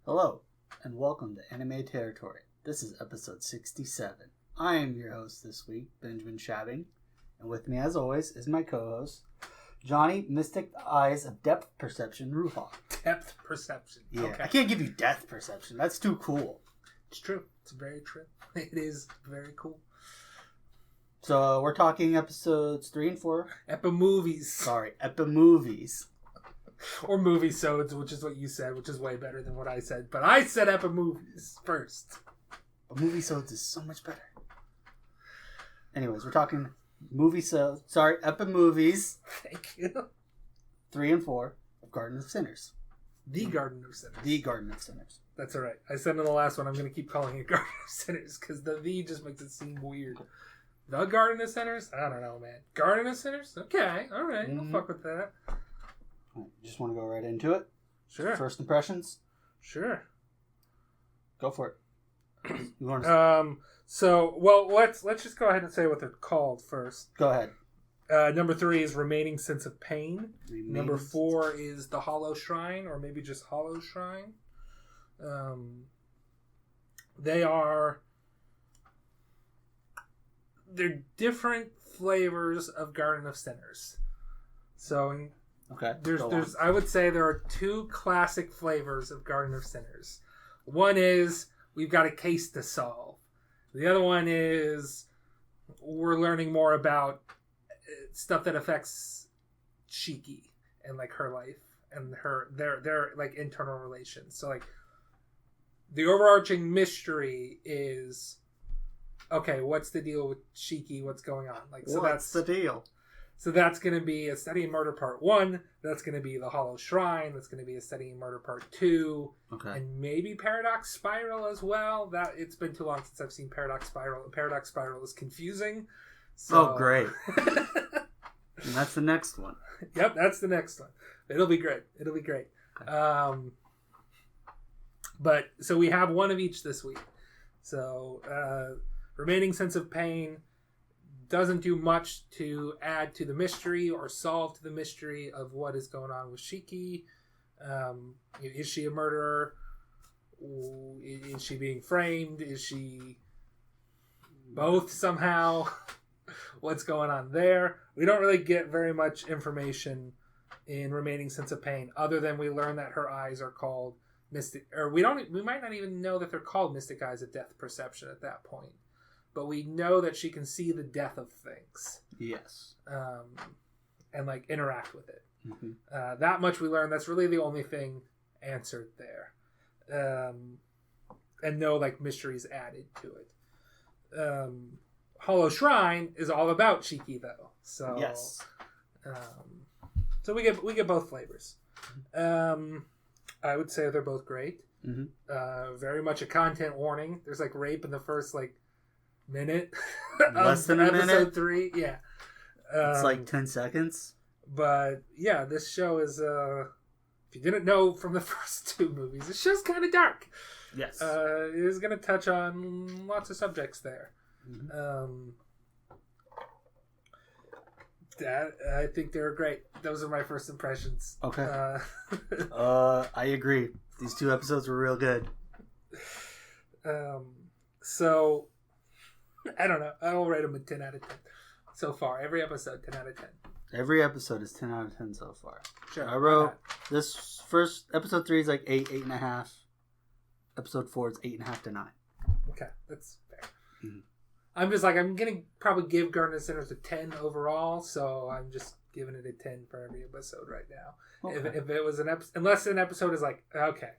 Hello, and welcome to Anime Territory. This is episode 67. I am your host this week, Benjamin Shabbing, and with me, as always, is my co-host, Johnny Mystic Eyes of Depth Perception Ruha. Depth perception. Yeah, Okay. I can't give you depth perception. That's too cool. It's true. It's very true. It is very cool. So we're talking episodes 3 and 4. Epimovies. Sorry, Epimovies. Or movie-sodes, which is what you said, which is way better than what I said. But I said Epimovies first. But movie-sodes is so much better. Anyways, we're talking Epimovies. Thank you. 3 and 4 of Garden of Sinners. The Garden of Sinners. The Garden of Sinners. That's all right. I said in the last one, I'm going to keep calling it Garden of Sinners because the just makes it seem weird. The Garden of Sinners? I don't know, man. Garden of Sinners? Okay. All right. I'll fuck with that. You just want to go right into it? Sure. First impressions? Sure. Go for it. You want to... Let's just go ahead and say what they're called first. Go ahead. Number 3 is Remaining Sense of Pain. Remaining Number 4 is The Hollow Shrine, or maybe just Hollow Shrine. They're different flavors of Garden of Sinners. So Okay. I would say there are 2 classic flavors of Garden of Sinners. One is we've got a case to solve. The other one is we're learning more about stuff that affects Shiki and like her life and their like internal relations. So like the overarching mystery is, okay, what's the deal with Shiki? What's going on? Like, so what's the deal? So that's going to be a Study in Murder Part 1. That's going to be The Hollow Shrine. That's going to be a Study in Murder Part 2. Okay. And maybe Paradox Spiral as well. It's been too long since I've seen Paradox Spiral. And Paradox Spiral is confusing. So... Oh, great. And that's the next one. Yep, that's the next one. It'll be great. Okay. But, so we have one of each this week. So, Remaining Sense of Pain doesn't do much to add to the mystery or solve the mystery of what is going on with Shiki. Is she a murderer? Is she being framed? Is she both somehow? What's going on there? We don't really get very much information in Remaining Sense of Pain, other than we learn that her eyes are called Mystic, or we might not even know that they're called Mystic Eyes of Death Perception at that point. But we know that she can see the death of things. Yes. And like interact with it. Mm-hmm. That much we learned. That's really the only thing answered there. And no like mysteries added to it. Hollow Shrine is all about Shiki though. So yes. So we get both flavors. I would say they're both great. Mm-hmm. Very much a content warning. There's like rape in the first like minute. Less than a minute? Episode 3, yeah. It's like 10 seconds. But yeah, this show is, if you didn't know from the first 2 movies, this show's kind of dark. Yes. It is going to touch on lots of subjects there. Mm-hmm. I think they're great. Those are my first impressions. Okay. I agree. These 2 episodes were real good. So, I don't know. I'll rate them a 10 out of 10 so far. Every episode, 10 out of 10. Every episode is 10 out of 10 so far. Sure. I wrote this first episode 3 is like 8.5. Episode 4 is 8.5 to 9. Okay, that's fair. Mm-hmm. I'm just like, I'm going to probably give Garden of Sinners a 10 overall, so I'm just giving it a 10 for every episode right now. Okay. If it was an episode, unless an episode is like, okay,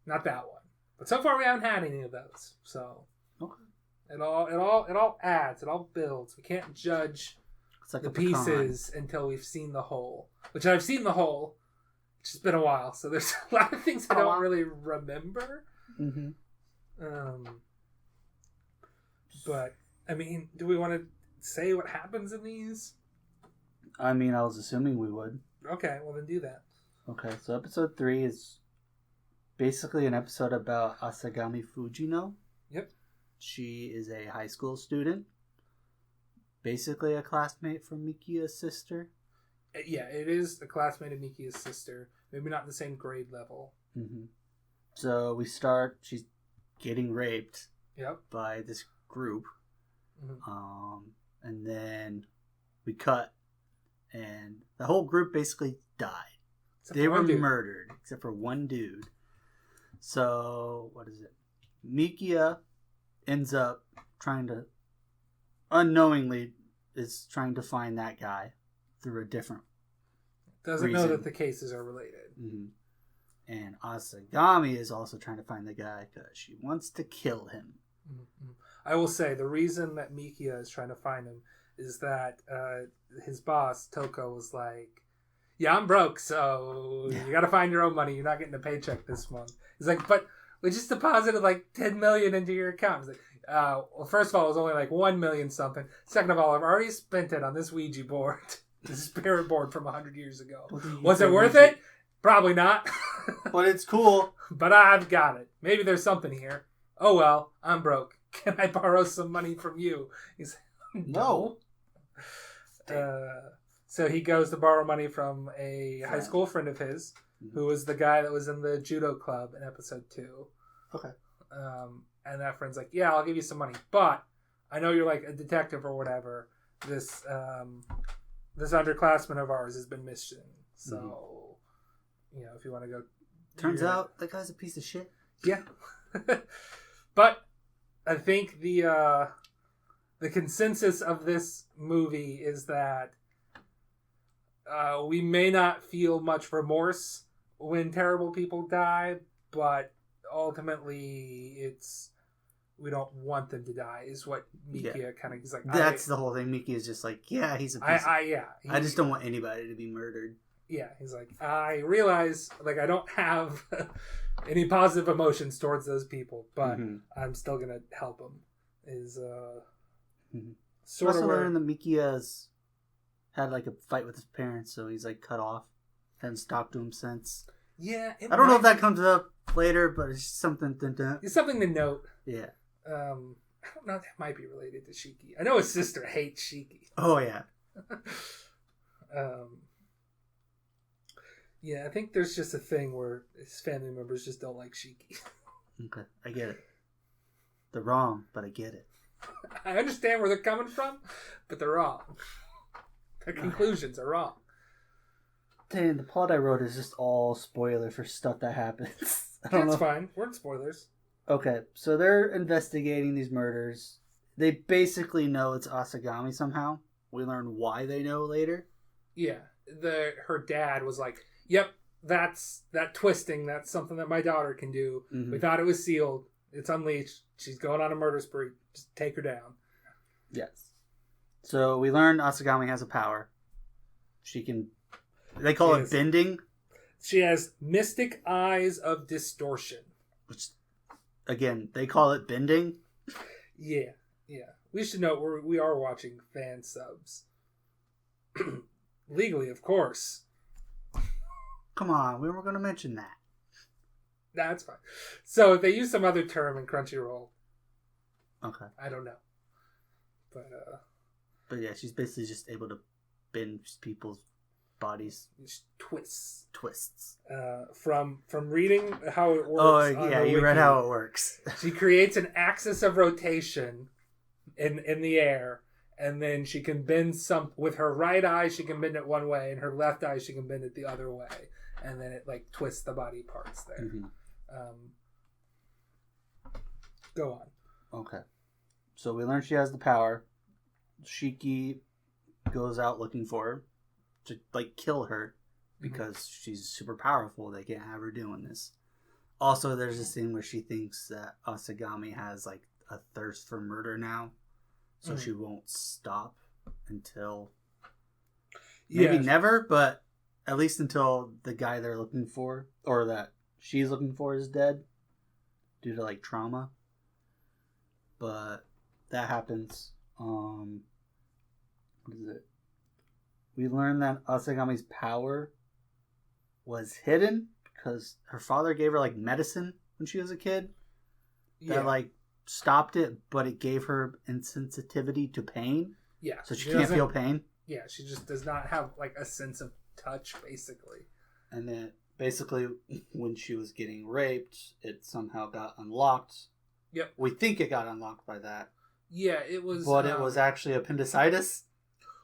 not that one. But so far we haven't had any of those, so okay. It all adds, it all builds. We can't judge like the pieces until we've seen the whole. Which I've seen the whole. It's just been a while, so there's a lot of things I don't really remember. Mm-hmm. But I mean, do we want to say what happens in these? I mean, I was assuming we would. Okay, well then do that. Okay, so episode 3 is basically an episode about Asagami Fujino. Yep. She is a high school student. Basically a classmate from Mikia's sister. Yeah, it is a classmate of Mikia's sister. Maybe not the same grade level. Mm-hmm. So she's getting raped Yep. by this group. Mhm. And then we cut, and the whole group basically died. Except They for were one dude. murdered, except for one dude. So, what is it? Mikia ends up unknowingly, is trying to find that guy through a different Doesn't know reason. that the cases are related. Mm-hmm. And Asagami is also trying to find the guy because she wants to kill him. Mhm. I will say the reason that Mikia is trying to find him is that his boss Toko was like, "Yeah, I'm broke, so you got to find your own money. You're not getting a paycheck this month." He's like, "But we just deposited like 10 million into your account." He's like, well, first of all, it was only like 1 million something. Second of all, I've already spent it on this Ouija board, this spirit board from 100 years ago. Was it worth it? Probably not. But it's cool. But I've got it. Maybe there's something here. Oh well, I'm broke. Can I borrow some money from you? He's like, No. So he goes to borrow money from a high school friend of his, who was the guy that was in the judo club in episode 2. Okay. And that friend's like, "Yeah, I'll give you some money, but I know you're like a detective or whatever. This underclassman of ours has been missing. So, if you want to go." Turns out that guy's a piece of shit. Yeah. But I think the consensus of this movie is that we may not feel much remorse when terrible people die, but ultimately we don't want them to die, is what Mikia kind of is like. That's the whole thing. Miki is just like, yeah, he's a piece I just don't want anybody to be murdered. Yeah, he's like, I realize, like, I don't have any positive emotions towards those people, but I'm still going to help them. Is sort of where... learned that Mikia's had, like, a fight with his parents, so he's, like, cut off. Hasn't talked to him since. Yeah. I don't know if that comes up later, but it's something to... It's something to note. Yeah. I don't know if that might be related to Shiki. I know his sister hates Shiki. Oh, yeah. Yeah, I think there's just a thing where his family members just don't like Shiki. Okay, I get it. They're wrong, but I get it. I understand where they're coming from, but they're wrong. Their conclusions are wrong. Dang, the plot I wrote is just all spoiler for stuff that happens. That's fine. We're in spoilers. Okay, so they're investigating these murders. They basically know it's Asagami somehow. We learn why they know later. Yeah, her dad was like, "Yep, that's that twisting. That's something that my daughter can do. Mm-hmm. We thought it was sealed. It's unleashed. She's going on a murder spree. Just take her down." Yes. So we learned Asagami has a power. She can... They call it bending. She has mystic eyes of distortion. Which, again, they call it bending. Yeah. We should note we are watching fan subs. Legally, of course. Come on, we were going to mention that. That's fine. So if they use some other term in Crunchyroll, okay, I don't know. But yeah, she's basically just able to bend people's bodies. Twists. From reading how it works. Oh yeah, you read how it works. She creates an axis of rotation in the air, and then she can bend with her right eye. She can bend it one way, and her left eye she can bend it the other way, and then it like twists the body parts there. Mm-hmm. Go on. Okay, so we learned she has the power. Shiki goes out looking for her to like kill her because she's super powerful. They can't have her doing this. Also, there's this scene where she thinks that Asagami has like a thirst for murder now, so she won't stop until maybe never, but at least until the guy they're looking for or that she's looking for is dead due to like trauma. But that happens. What is it? We learned that Asagami's power was hidden because her father gave her like medicine when she was a kid that like stopped it, but it gave her insensitivity to pain. Yeah. So she can't feel pain. Yeah, she just does not have like a sense of touch, basically. And then basically, when she was getting raped, it somehow got unlocked. Yep. We think it got unlocked by that. Yeah, it was. But it was actually appendicitis?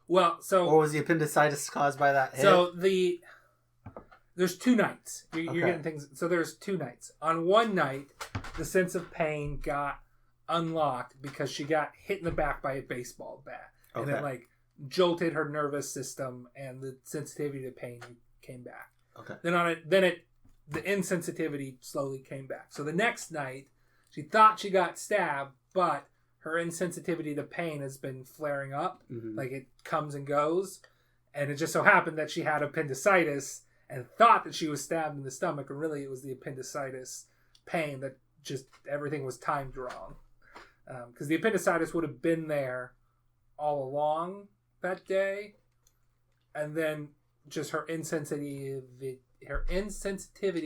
Well, so... Or was the appendicitis caused by that hit? So there's 2 nights. You're getting things... So there's 2 nights. On one night, the sense of pain got unlocked because she got hit in the back by a baseball bat. And it, like, jolted her nervous system, and the sensitivity to pain came back. Okay. The insensitivity slowly came back. So the next night, she thought she got stabbed, but her insensitivity to pain has been flaring up. Mm-hmm. Like, it comes and goes. And it just so happened that she had appendicitis and thought that she was stabbed in the stomach, and really it was the appendicitis pain that just everything was timed wrong. Because the appendicitis would have been there all along that day, and then just her insensitivity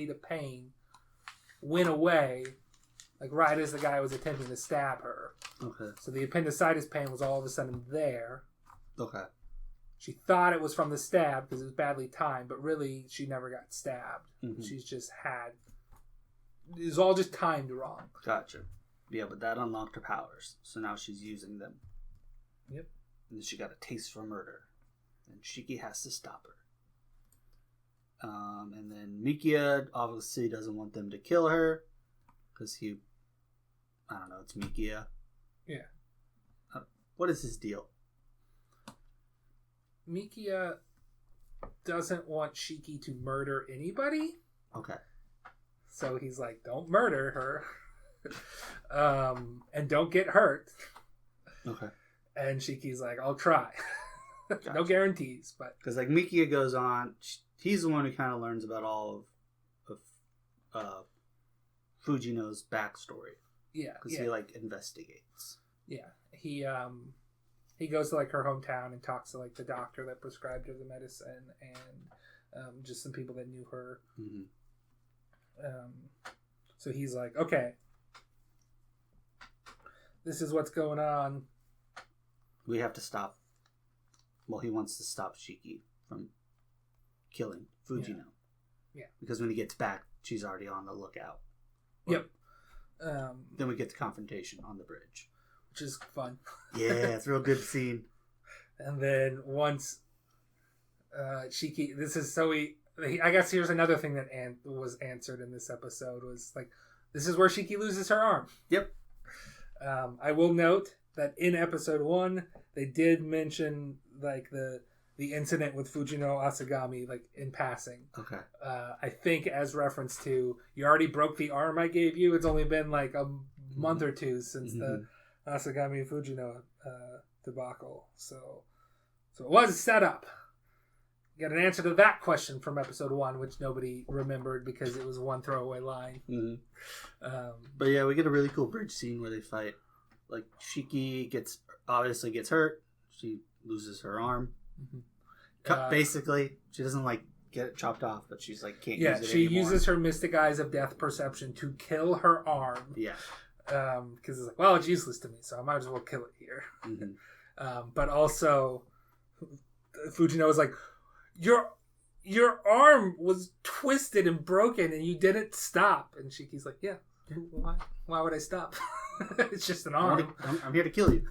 to pain went away, like right as the guy was attempting to stab her. Okay. So the appendicitis pain was all of a sudden there. Okay. She thought it was from the stab because it was badly timed, but really she never got stabbed. Mm-hmm. She's just had... It was all just timed wrong. Gotcha. Yeah, but that unlocked her powers, so now she's using them. Yep. And then she got a taste for murder, and Shiki has to stop her. And then Mikia obviously doesn't want them to kill her, because I don't know, it's Mikia. Yeah. What is his deal? Mikia doesn't want Shiki to murder anybody. Okay. So he's like, don't murder her. And don't get hurt. Okay. And Shiki's like, I'll try. Gotcha. No guarantees, but... Because, like, Mikia goes on... He's the one who kind of learns about all of Fujino's backstory. Yeah. Because he, like, investigates. Yeah. He goes to, like, her hometown and talks to, like, the doctor that prescribed her the medicine and just some people that knew her. Mm-hmm. So he's like, okay, this is what's going on. We have to stop. Well, he wants to stop Shiki from killing Fujino. Yeah. Because when he gets back, she's already on the lookout. Yep. Then we get the confrontation on the bridge. Which is fun. Yeah, it's a real good scene. And then once Shiki... I guess here's another thing that was answered in this episode was like, this is where Shiki loses her arm. Yep. I will note that in episode 1, they did mention like the incident with Fujino Asagami, like in passing. Okay. I think as reference to, you already broke the arm I gave you. It's only been like a month or two since the Asagami Fujino debacle. So it was set up. Got an answer to that question from episode 1, which nobody remembered because it was one throwaway line. Mm-hmm. But yeah, we get a really cool bridge scene where they fight. Like, Shiki obviously gets hurt. She loses her arm. Mm-hmm. Basically, she doesn't like get it chopped off, but she's like can't use it anymore. She uses her mystic eyes of death perception to kill her arm. Yeah. Because it's like, well, it's useless to me, so I might as well kill it here. Mm-hmm. But also, Fujino was like, Your arm was twisted and broken and you didn't stop. And Shiki's like, yeah, why would I stop? It's just an arm. I'm here to kill you.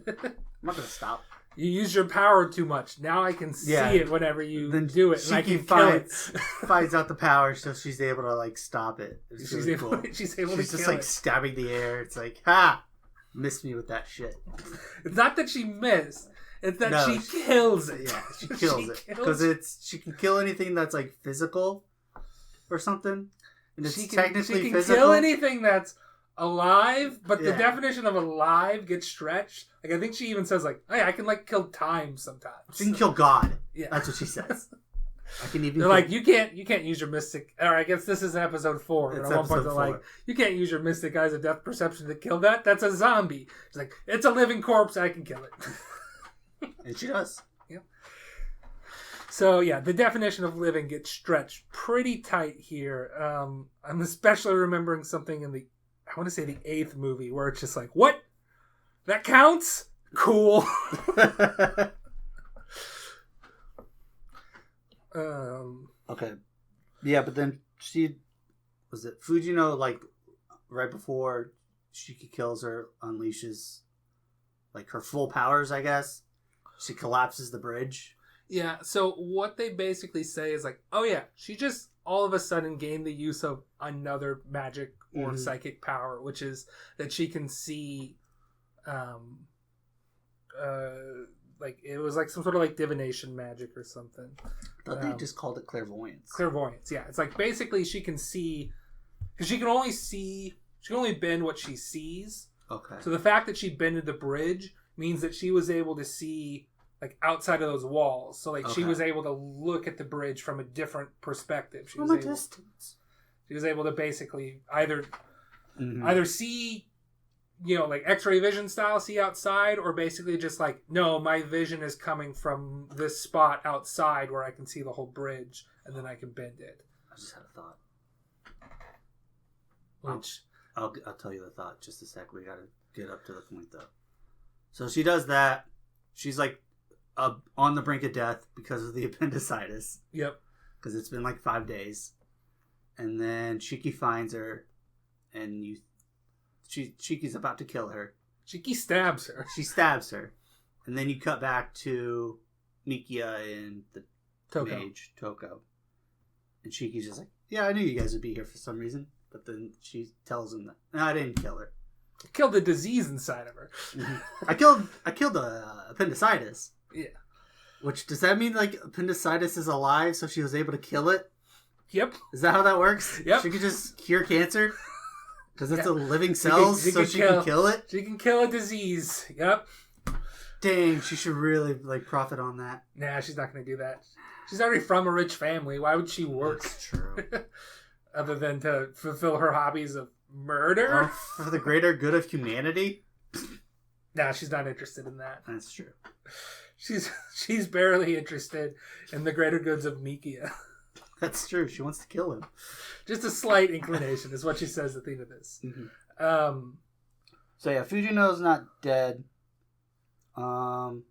I'm not going to stop. You use your power too much. Now I can see it whenever you do it. And I can finds out the power, so she's able to like stop it. She's really able to kill it. She's just like stabbing the air. It's like, ha! Missed me with that shit. It's not that she missed. It's that she kills it. Yeah, she kills it. Because she can kill anything that's like physical or something. And it's technically she can physical. Kill anything that's alive, but the definition of alive gets stretched. Like I think she even says like, hey, I can like kill time sometimes. She can kill God. Yeah. That's what she says. I can even They're like, you can't use your mystic, or I guess this is episode 4. And at one point they're like, you can't use your mystic eyes of death perception to kill that. That's a zombie. It's like, it's a living corpse, I can kill it. And she does. Yep. So yeah, the definition of living gets stretched pretty tight here. I'm especially remembering something in I want to say the 8th movie, where it's just like, what? That counts? Cool. Okay. Yeah, but then was it Fujino, like, right before Shiki kills her, unleashes, like, her full powers, I guess. She collapses the bridge. Yeah, so what they basically say is like, oh yeah, she just all of a sudden gained the use of another magic or psychic power, which is that she can see, like, it was like some sort of like divination magic or something. I thought they just called it clairvoyance. Clairvoyance, yeah. It's like basically she can see, because she can only bend what she sees. Okay. So the fact that she bended the bridge means that she was able to see, like, outside of those walls. So, like, she was able to look at the bridge from a different perspective. She was able to basically either see, you know, like X-ray vision style, see outside, or basically just like, no, my vision is coming from this spot outside where I can see the whole bridge, and then I can bend it. I just had a thought. Which I'll tell you the thought just a sec. We gotta get up to the point though. So she does that. She's like on the brink of death because of the appendicitis. Yep. Because it's been like 5 days, and then Shiki finds her, and Shiki's about to kill her. Shiki stabs her. She stabs her, and then you cut back to Mikia and the mage Toko, and Shiki's just like, "Yeah, I knew you guys would be here for some reason." But then she tells him that, "No, I didn't kill her. I killed the disease inside of her. I killed the appendicitis." Yeah. Which, does that mean, like, appendicitis is alive, so she was able to kill it? Yep. Is that how that works? Yep. She could just cure cancer? Because it's a living cells, so she can kill it? She can kill a disease. Yep. Dang, she should really, like, profit on that. Nah, she's not going to do that. She's already from a rich family. Why would she work? That's true. Other than to fulfill her hobbies of murder? Or for the greater good of humanity? Nah, she's not interested in that. That's true. She's barely interested in the greater goods of Mikia. That's true. She wants to kill him. Just a slight inclination is what she says at the end of this. Mm-hmm. So yeah, Fujino's not dead. Shiki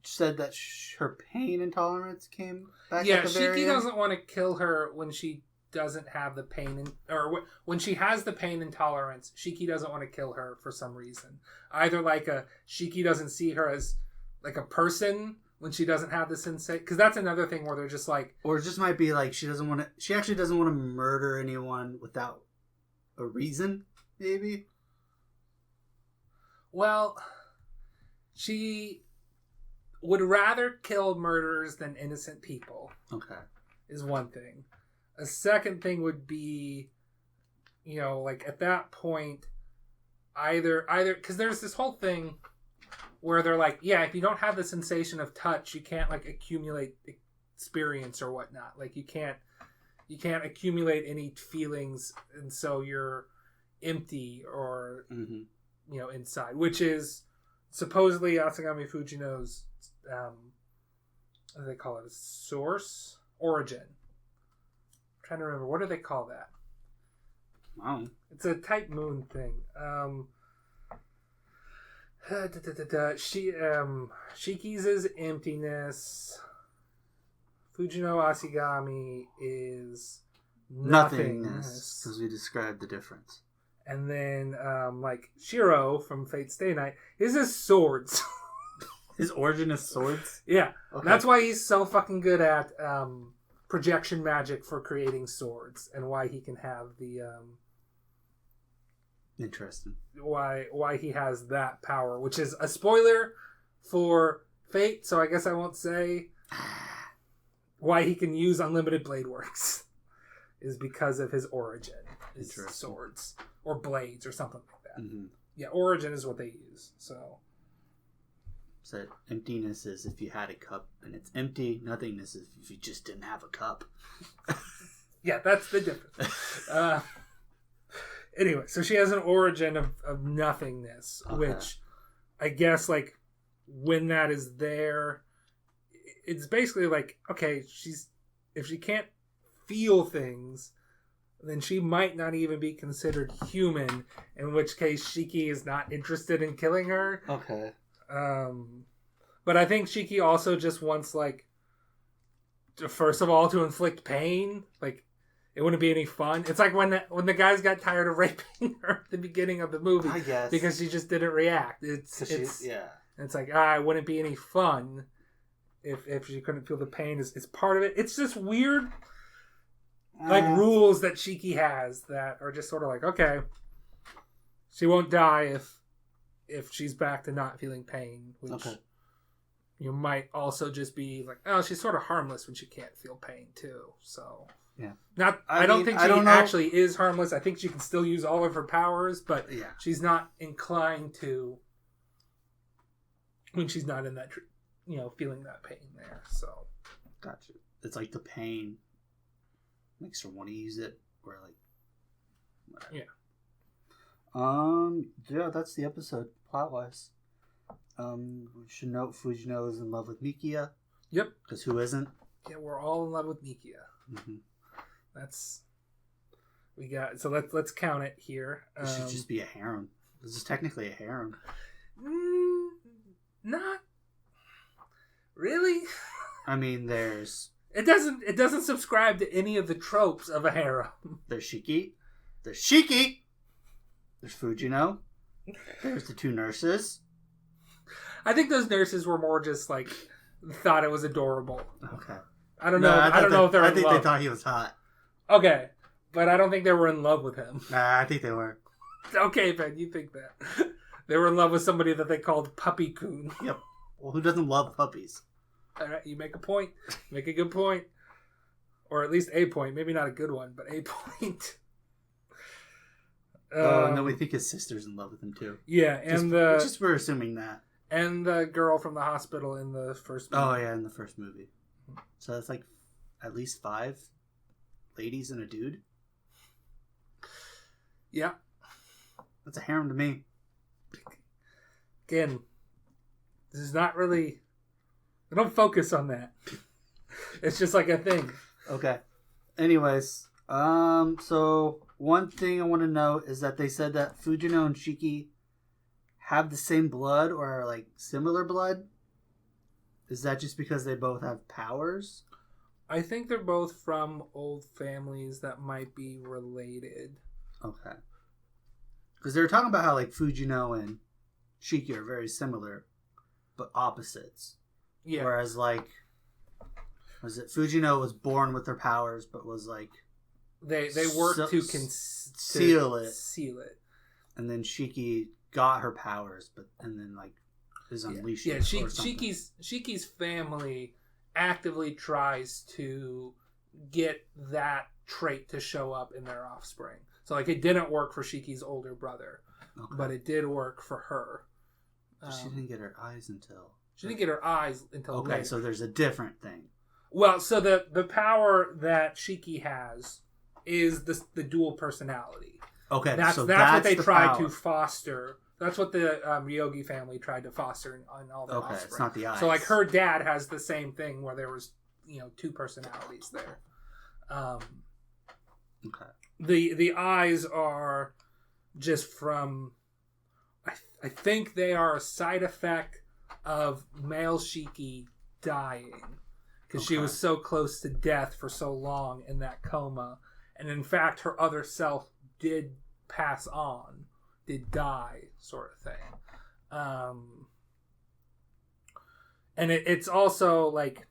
said that her pain intolerance came back. Yeah, at the very Shiki end. doesn't want to kill her when she doesn't have the pain, or when she has the pain intolerance. Shiki doesn't want to kill her for some reason. Either like Shiki doesn't see her as like a person when she doesn't have the sensation, because that's another thing where they're just like, or it just might be like she actually doesn't want to murder anyone without a reason, maybe. Well, she would rather kill murderers than innocent people. Okay. Is one thing. A second thing would be, you know, like at that point, either because there's this whole thing where they're like, yeah, if you don't have the sensation of touch, you can't like accumulate experience or whatnot. Like you can't accumulate any feelings, and so you're empty or you know, inside, which is supposedly Asagami Fujino's what do they call it? Source? Origin. I'm trying to remember. What do they call that? Wow. It's a type moon thing. Shiki's is emptiness. Fujino Asagami is nothingness. Because we described the difference. And then, like, Shiro from Fate Stay Night, his is swords. His origin is swords? Yeah. Okay. That's why he's so fucking good at projection magic for creating swords, and why he can have the... Interesting. Why he has that power, which is a spoiler for Fate, so I guess I won't say why he can use unlimited blade works. Is because of his origin. His swords. Or blades or something like that. Mm-hmm. Yeah, origin is what they use. So emptiness is if you had a cup and it's empty. Nothingness is if you just didn't have a cup. Yeah, that's the difference. Anyway, so she has an origin of nothingness, which I guess, like, when that is there, it's basically like, okay, if she can't feel things, then she might not even be considered human, in which case Shiki is not interested in killing her. Okay. But I think Shiki also just wants, like, First of all, to inflict pain, like it wouldn't be any fun. It's like when the guys got tired of raping her at the beginning of the movie, I guess, because she just didn't react. It's like it wouldn't be any fun if she couldn't feel the pain. Is part of it. It's just weird, like rules that Shiki has that are just sort of like, okay, she won't die if she's back to not feeling pain, which you might also just be like, oh, she's sort of harmless when she can't feel pain too. So yeah, I don't think she actually is harmless. I think she can still use all of her powers, but she's not inclined to when she's not in that, feeling that pain there. So gotcha. It's like the pain makes her want to use it, or like whatever. Yeah. Yeah, that's the episode plot wise. We should note Fujino is in love with Mikia. Yep. Because who isn't? Yeah, we're all in love with Mikia. Mm-hmm. We got. So let's count it here. It should just be a harem. This is technically a harem. Not really. I mean, there's. It doesn't subscribe to any of the tropes of a harem. There's Shiki. There's Shiki. There's Fujino. There's the 2 nurses. I think those nurses were more just like thought it was adorable. Okay. I don't know. I don't know if they're. I think they thought he was hot. Okay, but I don't think they were in love with him. Nah, I think they were. Okay, Ben, you think that they were in love with somebody that they called Puppy-kun? Yep. Well, who doesn't love puppies? All right, you make a point. Make a good point, or at least a point. Maybe not a good one, but a point. And then we think his sister's in love with him too. Yeah, and just we're assuming that. And the girl from the hospital in the first movie. Oh yeah, in the first movie. So that's like at least 5 ladies and a dude. Yeah, that's a harem to me. Again, this is not really. I don't focus on that. It's just like a thing. Okay. Anyways, so one thing I want to note is that they said that Fujino and Shiki have the same blood or are like similar blood. Is that just because they both have powers? I think they're both from old families that might be related. Okay. Because they were talking about how like Fujino and Shiki are very similar, but opposites. Yeah. Whereas like, was it Fujino was born with their powers, but was like they worked to seal it, and then Shiki got her powers, and then like is unleashed. Yeah, Shiki's family actively tries to get that trait to show up in their offspring. So like it didn't work for Shiki's older brother, but it did work for her. She didn't get her eyes until. She didn't get her eyes until okay, later. So there's a different thing. Well, so the power that Shiki has is the dual personality. Okay, that's what they tried to foster. That's what the Ryogi family tried to foster on all their offspring. It's not the eyes. So like her dad has the same thing where there was 2 personalities there. Okay. The eyes are just from. I think they are a side effect of male Shiki dying because she was so close to death for so long in that coma, and in fact her other self did pass on, did die, sort of thing. And it's also like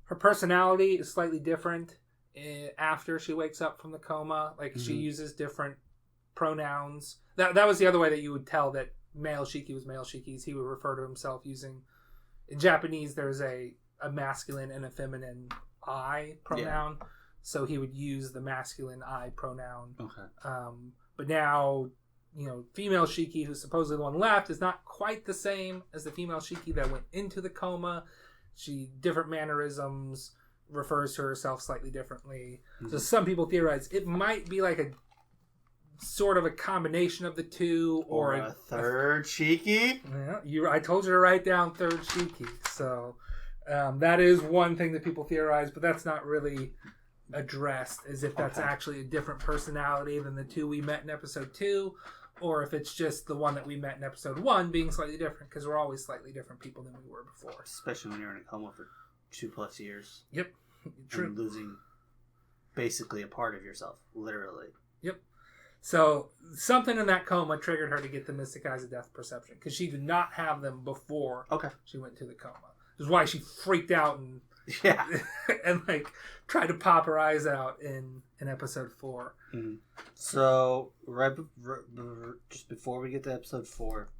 her personality is slightly different after she wakes up from the coma. Like she uses different pronouns. That was the other way that you would tell that male Shiki was male Shiki. He would refer to himself using, in Japanese there's a masculine and a feminine I pronoun, so he would use the masculine I pronoun. But now female Shiki, who's supposedly the one left, is not quite the same as the female Shiki that went into the coma. She different mannerisms, refers to herself slightly differently. So some people theorize it might be like a sort of a combination of the two, or a third Shiki. Yeah, I told you to write down third Shiki. So that is one thing that people theorize, but that's not really addressed, as if that's actually a different personality than the 2 we met in episode 2, or if it's just the one that we met in episode 1 being slightly different, because we're always slightly different people than we were before. Especially when you're in a coma for 2+ years. Yep. True. And losing basically a part of yourself, literally. Yep. So something in that coma triggered her to get the Mystic Eyes of Death perception because she did not have them before she went into the coma. This is why she freaked out and and like tried to pop her eyes out in episode 4. Mm-hmm. So just before we get to episode 4,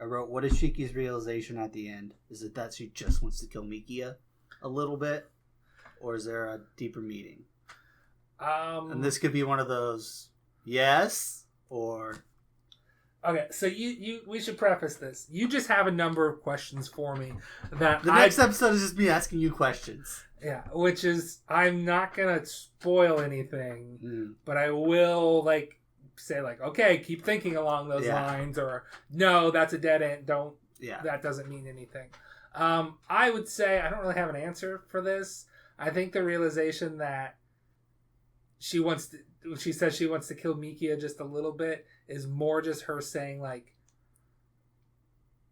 I wrote, what is Shiki's realization at the end? Is it that she just wants to kill Mikia a little bit? Or is there a deeper meaning? And this could be one of those, yes, or... Okay, so we should preface this. You just have a number of questions for me that the next episode is just me asking you questions. Yeah, which is, I'm not going to spoil anything, but I will, like, say, like, okay, keep thinking along those lines, or, no, that's a dead end, that doesn't mean anything. I would say, I don't really have an answer for this. I think the realization that she says she wants to kill Mikia just a little bit is more just her saying, like,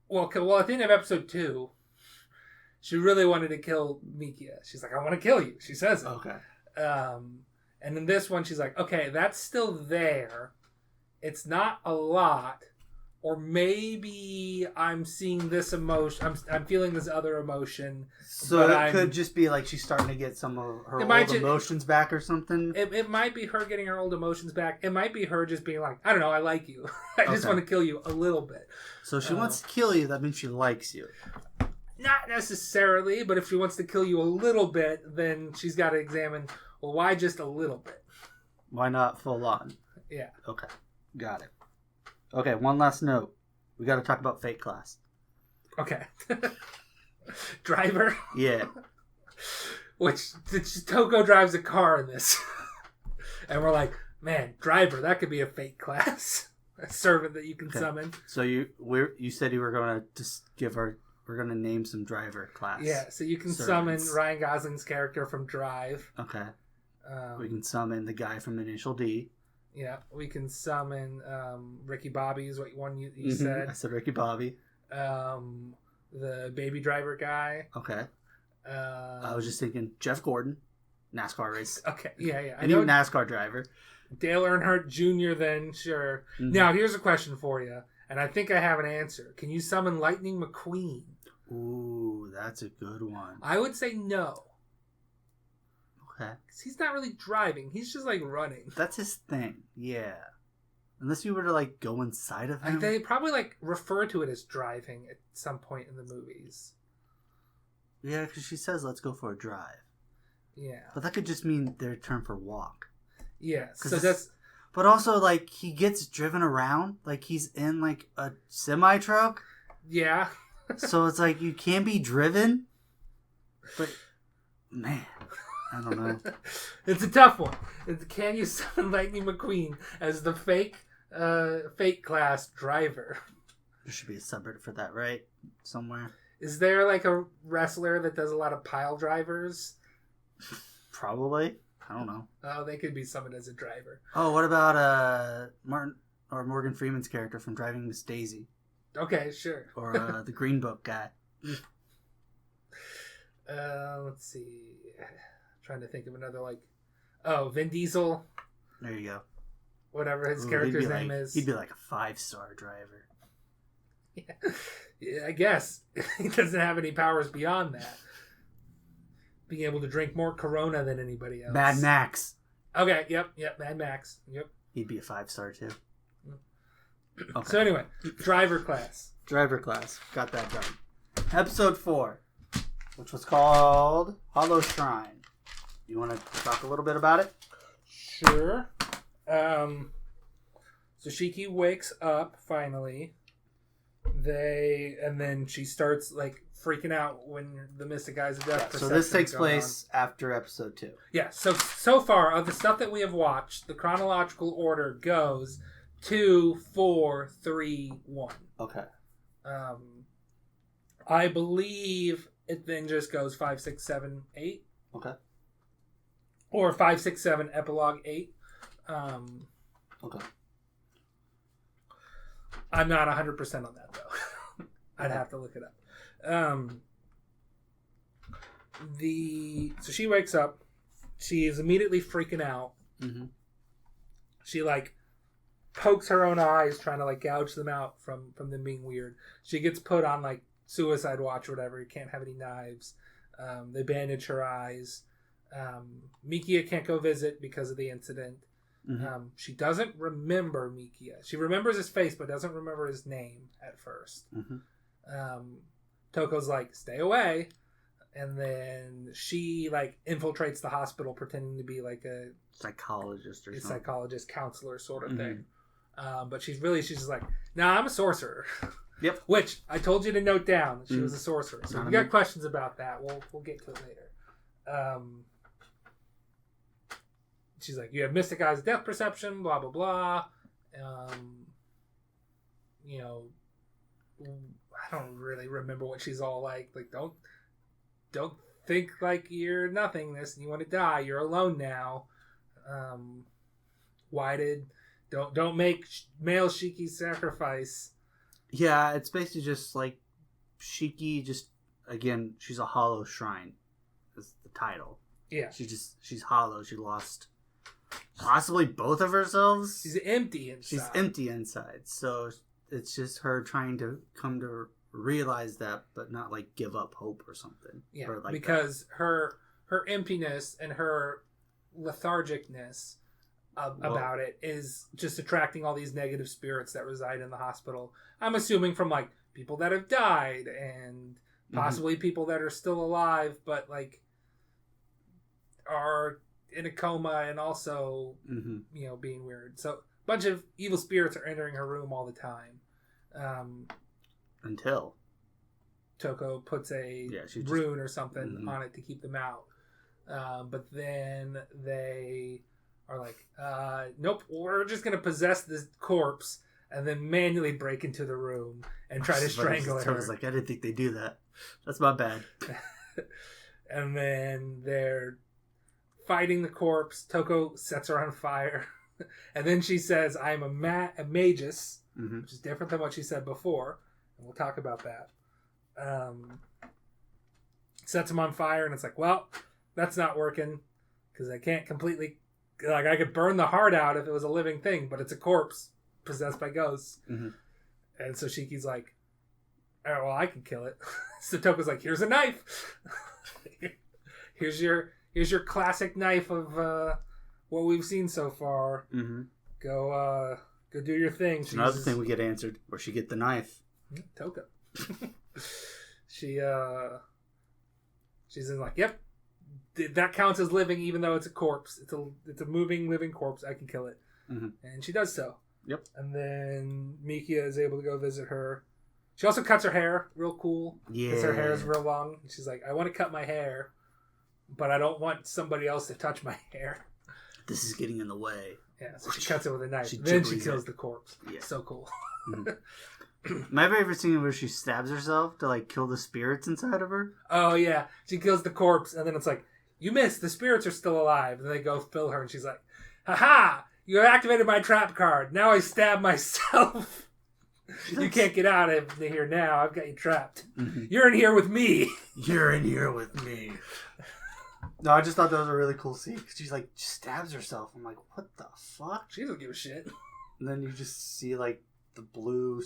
well, at the end of episode 2, she really wanted to kill Mikia. She's like, I want to kill you. She says it. Okay. And in this one, she's like, okay, that's still there. It's not a lot. Or maybe I'm seeing this emotion. I'm feeling this other emotion. So it could just be like she's starting to get some of her old emotions back or something. It might be her getting her old emotions back. It might be her just being like, I don't know, I like you. I just want to kill you a little bit. So if she wants to kill you, that means she likes you. Not necessarily, but if she wants to kill you a little bit, then she's got to examine, well, why just a little bit? Why not full on? Yeah. Okay. Got it. Okay, one last note. We got to talk about Fate Class. Okay. Driver? Yeah. Which, Toko drives a car in this. And we're like, man, Driver, that could be a Fate Class. A servant that you can summon. So you said you were going to just we're going to name some Driver class. Yeah, so you can summon Ryan Gosling's character from Drive. Okay. We can summon the guy from Initial D. Yeah, we can summon Ricky Bobby is what one you said. I said Ricky Bobby. The Baby Driver guy. Okay. I was just thinking Jeff Gordon, NASCAR race. Okay, yeah. Any NASCAR driver. Dale Earnhardt Jr. then, sure. Mm-hmm. Now, here's a question for you, and I think I have an answer. Can you summon Lightning McQueen? Ooh, that's a good one. I would say no. Okay. Because he's not really driving. He's just, like, running. That's his thing. Yeah. Unless you were to, like, go inside of him. They probably, like, refer to it as driving at some point in the movies. Yeah, because she says, let's go for a drive. Yeah. But that could just mean their term for walk. Yeah. So that's... But also, like, he gets driven around. Like, he's in, like, a semi-truck. Yeah. So it's like, you can be driven. But, man... I don't know. It's a tough one. Can you summon Lightning McQueen as the fake class driver? There should be a subreddit for that, right? Somewhere. Is there like a wrestler that does a lot of pile drivers? Probably. I don't know. Oh, they could be summoned as a driver. Oh, what about Morgan Freeman's character from Driving Miss Daisy? Okay, sure. Or the Green Book guy. Let's see. Trying to think of another, like, Vin Diesel. There you go. Whatever his character's name is. He'd be like a 5-star driver. Yeah, I guess. He doesn't have any powers beyond that. Being able to drink more Corona than anybody else. Mad Max. Okay, yep, Mad Max. Yep. He'd be a 5-star too. Okay. So anyway, driver class. Driver class. Got that done. Episode 4, which was called Hollow Shrine. You want to talk a little bit about it? Sure. So Shiki wakes up finally. And then she starts like freaking out when the Mystic Eyes of Death. So this takes place after episode 2. Yeah. So far of the stuff that we have watched, the chronological order goes 2, 4, 3, 1. Okay. I believe it then just goes 5, 6, 7, 8. Okay. Or 5, 6, 7, epilogue 8. Okay. I'm not 100% on that, though. I'd have to look it up. So she wakes up. She is immediately freaking out. Mm-hmm. She like pokes her own eyes, trying to like gouge them out from them being weird. She gets put on like suicide watch or whatever. You can't have any knives. They bandage her eyes. Mikia can't go visit because of the incident. Mm-hmm. She doesn't remember Mikia. She remembers his face, but doesn't remember his name at first. Mm-hmm. Toko's like, stay away. And then she like infiltrates the hospital pretending to be like a psychologist or something. Psychologist, counselor sort of Mm-hmm. thing. But she's just like, nah, I'm a sorcerer. Yep. Which I told you to note down. She was a sorcerer. So if you got questions about that, we'll get to it later. She's like, you have mystic eyes, depth perception, blah blah blah. You know, I don't really remember what she's all like. Like, don't think like you're nothingness and you want to die. You're alone now. Don't make male Shiki sacrifice. Yeah, it's basically just like Shiki. Just again, she's a hollow shrine. Is the title. Yeah, she's hollow. She lost possibly both of herselves. She's empty inside. She's empty inside. So it's just her trying to come to realize that, but not like give up hope or something. Yeah, or like because her emptiness and her lethargicness about it is just attracting all these negative spirits that reside in the hospital. I'm assuming from like people that have died and possibly people that are still alive, but like are in a coma and also you know, being weird. So a bunch of evil spirits are entering her room all the time. Until Toko puts a rune or something on it to keep them out. But then they are like, nope, we're just going to possess this corpse and then manually break into the room and try to strangle her. I was like, I didn't think they'd do that. That's my bad. And then they're fighting the corpse. Toko sets her on fire. And then she says, I'm a magus, which is different than what she said before. And we'll talk about that. Sets him on fire, and it's like, well, that's not working because I can't completely, like, I could burn the heart out if it was a living thing, but it's a corpse possessed by ghosts. And so Shiki's like, oh, well, I can kill it. So Toko's like, here's a knife. here's your classic knife of what we've seen so far. Go do your thing. It's another thing we get answered. Where'd she get the knife? Toko. She's in like, yep, that counts as living, even though it's a corpse. It's a moving, living corpse. I can kill it, and she does so. Yep. And then Mikia is able to go visit her. She also cuts her hair, real cool. Yeah, because her hair is real long. And she's like, I want to cut my hair, but I don't want somebody else to touch my hair. This is getting in the way. Yeah, so she cuts it with a knife. Then she kills the corpse. Yeah, so cool. My favorite scene where she stabs herself to like kill the spirits inside of her. Oh yeah, she kills the corpse, and then it's like, you missed. The spirits are still alive. And they go fill her, and she's like, "Ha! You activated my trap card. Now I stab myself. You can't get out of here now. I've got you trapped. You're in here with me. You're in here with me." No, I just thought that was a really cool scene because she's like stabs herself. I'm like, what the fuck? She doesn't give a shit. And then you just see like the blue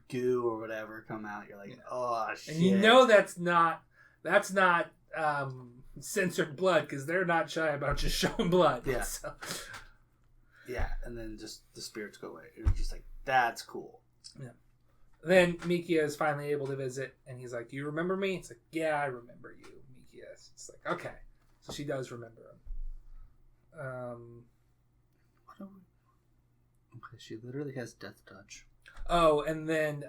goo or whatever come out. You're like, oh shit! And you know that's not censored blood because they're not shy about just showing blood. Yeah. So. Yeah, and then just the spirits go away. You're just like, that's cool. Yeah. Then Mikia is finally able to visit, and he's like, "Do you remember me?" It's like, "Yeah, I remember you, Mikia." It's like, okay, so she does remember him. Okay, she literally has death touch. Oh, and then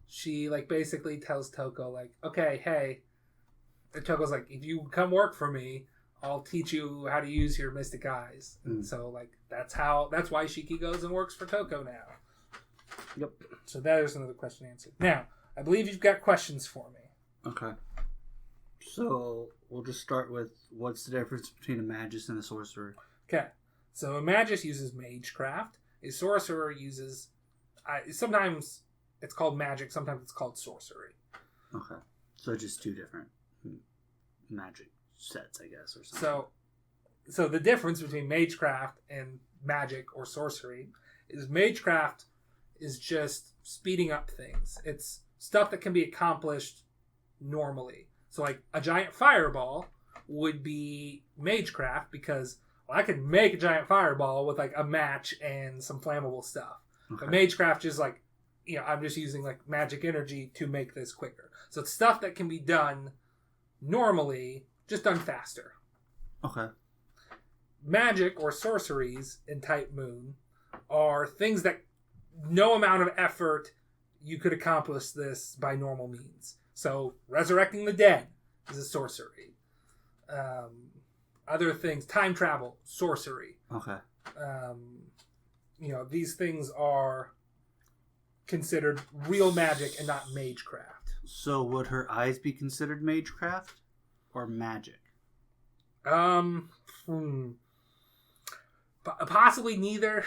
she like basically tells Toko like, "Okay, hey," and Toko's like, "If you come work for me, I'll teach you how to use your mystic eyes." And so like that's why Shiki goes and works for Toko now. Yep. So that is another question answered. Now, I believe you've got questions for me. Okay. So we'll just start with what's the difference between a magus and a sorcerer? Okay. So a magus uses magecraft. A sorcerer uses sometimes it's called magic, sometimes it's called sorcery. Okay. So just two different. magic sets, I guess, or something. So the difference between magecraft and magic or sorcery is magecraft is just speeding up things. It's stuff that can be accomplished normally. So like a giant fireball would be magecraft because I could make a giant fireball with like a match and some flammable stuff. Okay. But magecraft is like, I'm just using like magic energy to make this quicker. So it's stuff that can be done normally, just done faster. Okay. Magic or sorceries in Type Moon are things that no amount of effort you could accomplish this by normal means. So resurrecting the dead is a sorcery. Other things, time travel, sorcery. Okay. These things are considered real magic and not magecraft. So would her eyes be considered magecraft or magic? Possibly neither.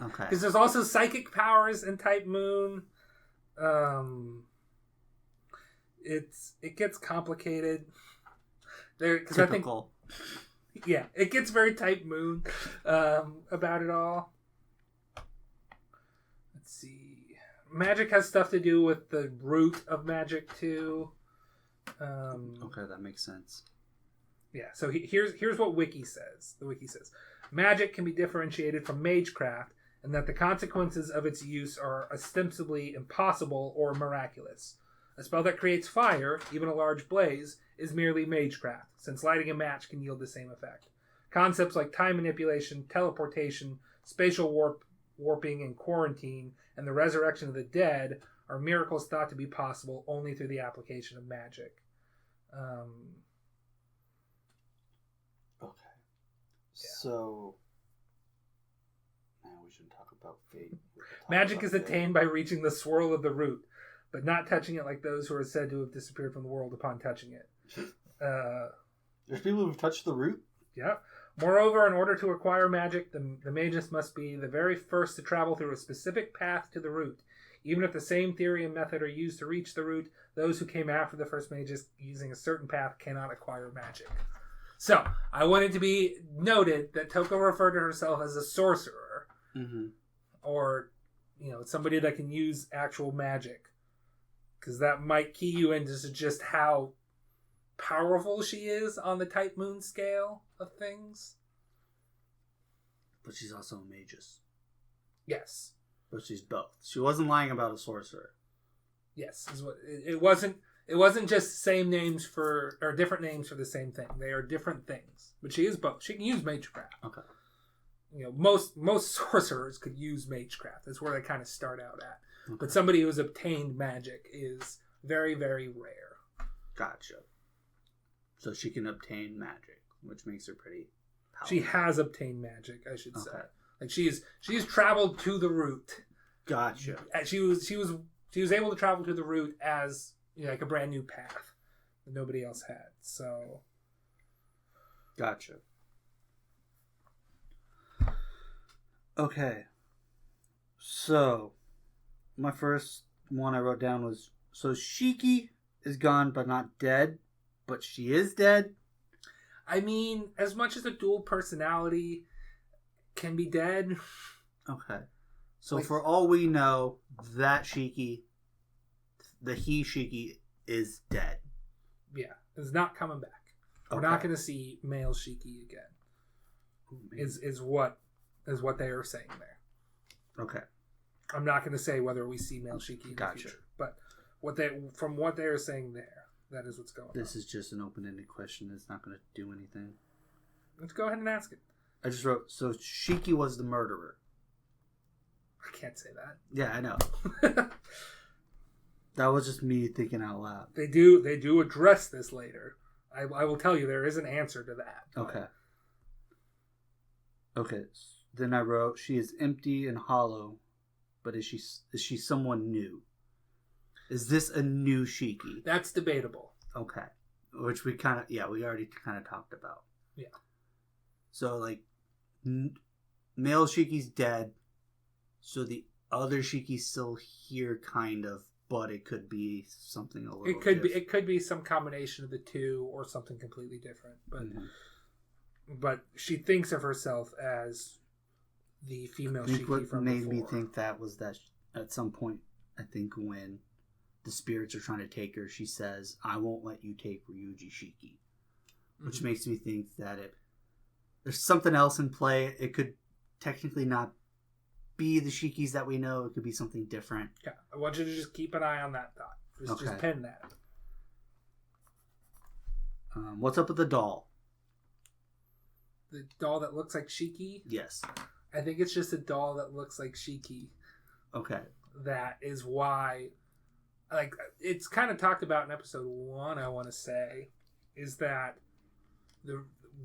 Okay. Because there's also psychic powers in Type Moon. It gets complicated. Typical. It gets very Type Moon about it all. Let's see. Magic has stuff to do with the root of magic too. Okay, that makes sense. Yeah. So here's what Wiki says. The Wiki says magic can be differentiated from magecraft, and that the consequences of its use are ostensibly impossible or miraculous. A spell that creates fire, even a large blaze, is merely magecraft, since lighting a match can yield the same effect. Concepts like time manipulation, teleportation, spatial warping, and quarantine, and the resurrection of the dead are miracles thought to be possible only through the application of magic. Okay. Yeah. So, we shouldn't talk about fate. Magic is attained by reaching the swirl of the root, but not touching it like those who are said to have disappeared from the world upon touching it. There's people who've touched the root? Yeah. Moreover, in order to acquire magic, the magus must be the very first to travel through a specific path to the root. Even if the same theory and method are used to reach the root, those who came after the first magus using a certain path cannot acquire magic. So, I want it to be noted that Toko referred to herself as a sorcerer. Mm-hmm. Or, somebody that can use actual magic. Because that might key you into just how powerful she is on the Type Moon scale of things. But she's also a magus. Yes. But she's both. She wasn't lying about a sorcerer. Yes. It wasn't just same names or different names for the same thing. They are different things. But she is both. She can use magecraft. Okay. Most sorcerers could use magecraft. That's where they kind of start out at. Okay. But somebody who's obtained magic is very, very rare. Gotcha. So she can obtain magic, which makes her pretty powerful. She has obtained magic, I should say. Like she's traveled to the root. Gotcha. She was able to travel to the root as like a brand new path that nobody else had. So gotcha. Okay. So my first one I wrote down was, so Shiki is gone but not dead, but she is dead? I mean, as much as a dual personality can be dead. Okay. So for all we know, that Shiki, the Shiki, is dead. Yeah. Is not coming back. Okay. We're not going to see male Shiki again. Is what they are saying there. Okay. I'm not going to say whether we see male Shiki in the future, but from what they are saying there, that is what's going on. This is just an open-ended question. It's not going to do anything. Let's go ahead and ask it. I just wrote, so Shiki was the murderer. I can't say that. Yeah, I know. That was just me thinking out loud. They do address this later. I will tell you there is an answer to that. Okay. Okay. Then I wrote, she is empty and hollow, but is she someone new? Is this a new Shiki? That's debatable. Okay. Which we already kind of talked about. Yeah. So, like, male Shiki's dead, so the other Shiki's still here, kind of, but it could be something a little. It could be some combination of the two, or something completely different. But she thinks of herself as the female Shiki what from made before. me think that was that at some point, I think when the spirits are trying to take her, she says, "I won't let you take Ryuji Shiki," which makes me think that there's something else in play. It could technically not be the Shikis that we know. It could be something different. Yeah, I want you to just keep an eye on that thought. Just pin that. What's up with the doll? The doll that looks like Shiki? Yes. I think it's just a doll that looks like Shiki. Okay. That is why, like, it's kind of talked about in episode 1, I want to say, is that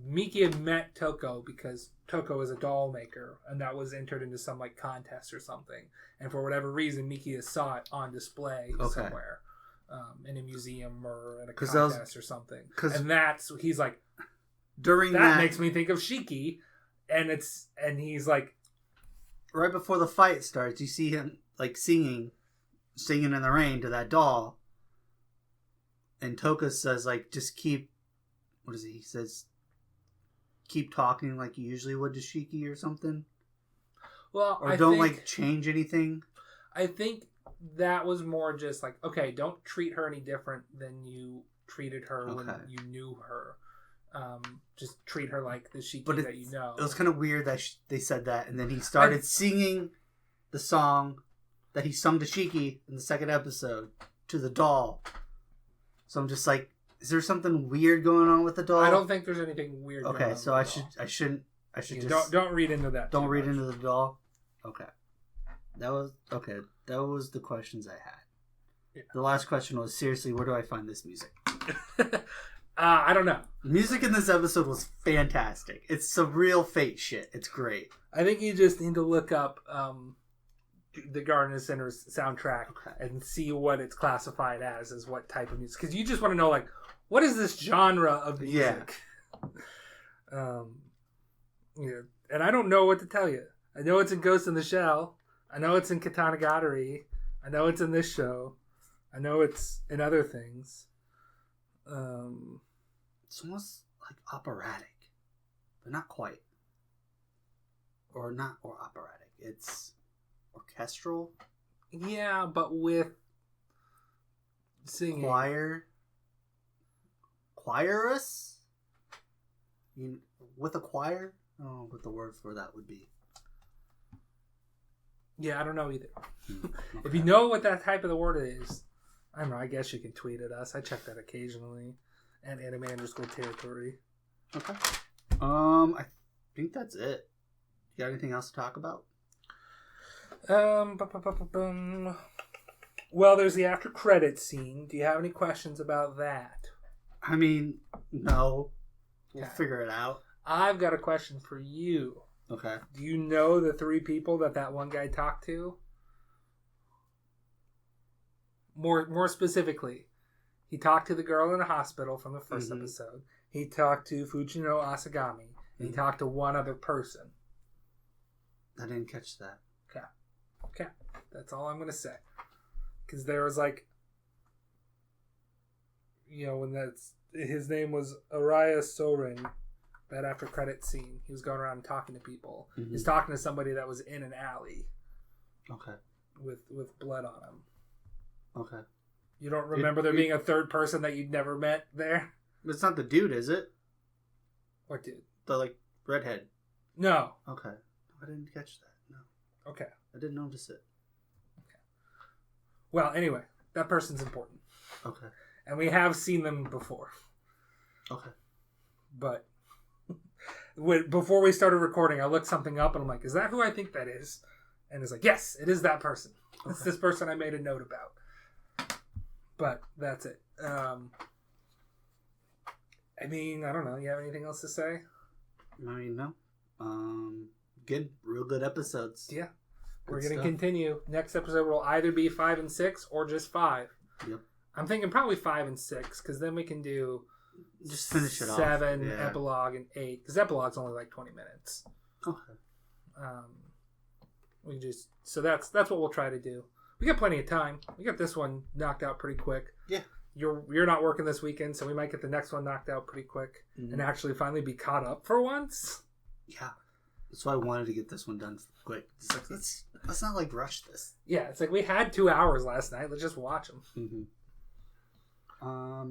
Miki had met Toko because Toko is a doll maker, and that was entered into some, like, contest or something. And for whatever reason, Miki saw it on display somewhere, in a museum or at a contest or something. And he's like, during that makes me think of Shiki, and he's like, right before the fight starts, you see him like singing in the rain to that doll, and Toka says like, just keep, what is it? He says, keep talking like you usually would to Shiki or something. Well, or don't like change anything. I think that was more just like, okay, don't treat her any different than you treated her when you knew her. Just treat her like the Shiki that you know. It was kind of weird that they said that, and then he started singing the song that he sung to Shiki in the second episode to the doll. So I'm just like, is there something weird going on with the doll? I don't think there's anything weird. Okay, so I should just don't read into that. Don't read into the doll. Okay, that was the questions I had. Yeah. The last question was, seriously, where do I find this music? I don't know. Music in this episode was fantastic. It's some real Fate shit. It's great. I think you just need to look up the Garden of Sinners soundtrack and see what it's classified as what type of music. Because you just want to know, like, what is this genre of music? Yeah. And I don't know what to tell you. I know it's in Ghost in the Shell. I know it's in Katanagatari. I know it's in this show. I know it's in other things. It's almost like operatic, but not quite. Or operatic. It's orchestral. Yeah, but with singing. Choirus? With a choir? I don't know what the word for that would be. Yeah, I don't know either. Okay. If you know what that type of the word is, I don't know, I guess you can tweet at us. I check that occasionally. And anime_territory. Okay. I think that's it. You got anything else to talk about? Well, there's the after credits scene. Do you have any questions about that? I mean, no. We'll figure it out. I've got a question for you. Okay. Do you know the 3 people that one guy talked to? More specifically, he talked to the girl in the hospital from the first episode. He talked to Fujino Asagami. And he talked to one other person. I didn't catch that. Okay. That's all I'm going to say. Because there was like, when his name was Araya Soren, that after credit scene, he was going around talking to people. Mm-hmm. He's talking to somebody that was in an alley. Okay. With blood on him. Okay. You don't remember there being a third person that you'd never met there? It's not the dude, is it? What dude? The, redhead. No. Okay. I didn't catch that. No. Okay. I didn't notice it. Okay. Well, anyway, that person's important. Okay. And we have seen them before. Okay. But before we started recording, I looked something up and I'm like, is that who I think that is? And it's like, yes, it is that person. Okay. It's this person I made a note about. But that's it. I don't know. You have anything else to say? No. Good. Real good episodes. Yeah. We're going to continue. Next episode will either be 5 and 6 or just 5. Yep. I'm thinking probably 5 and 6 because then we can do just finish it 7, epilogue, and 8. Because epilogue's only like 20 minutes. Okay. So that's what we'll try to do. we got plenty of time. We got this one knocked out pretty quick. Yeah. You're not working this weekend, so we might get the next one knocked out pretty quick and actually finally be caught up for once. Yeah. That's why I wanted to get this one done quick. It's like, let's not like rush this. Yeah, it's like we had 2 hours last night. Let's just watch them.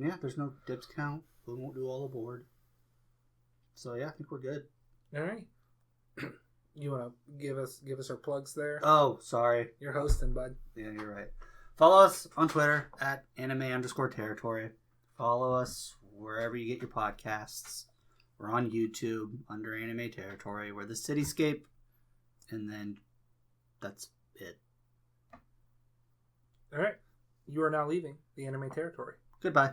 Yeah, there's no dibs count. We won't do all aboard. So yeah, I think we're good. All right. You want to give us our plugs there? Oh, sorry. You're hosting, bud. Yeah, you're right. Follow us on Twitter at anime_territory. Follow us wherever you get your podcasts. We're on YouTube under Anime Territory. We're the Cityscape. And then that's it. All right. You are now leaving the Anime Territory. Goodbye.